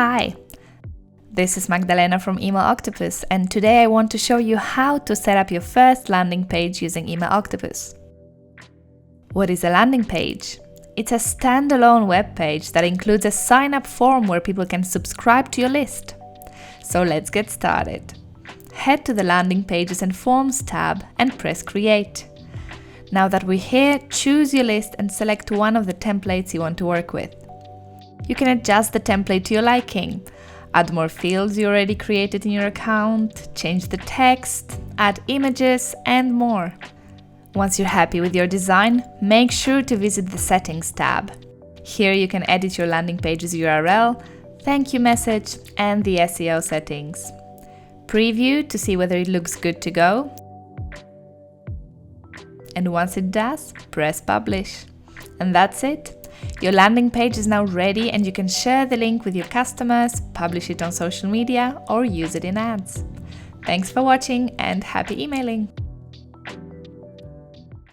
Hi! This is Magdalena from Email Octopus, and today I want to show you how to set up your first landing page using Email Octopus. What is a landing page? It's a standalone web page that includes a sign-up form where people can subscribe to your list. So let's get started. Head to the Landing Pages and Forms tab and press Create. Now that we're here, choose your list and select one of the templates you want to work with. You can adjust the template to your liking, add more fields you already created in your account, change the text, add images, and more. Once you're happy with your design, make sure to visit the Settings tab. Here you can edit your landing page's URL, thank you message, and the SEO settings. Preview to see whether it looks good to go. And once it does, press Publish. And that's it. Your landing page is now ready and you can share the link with your customers, publish it on social media, or use it in ads. Thanks for watching and happy emailing!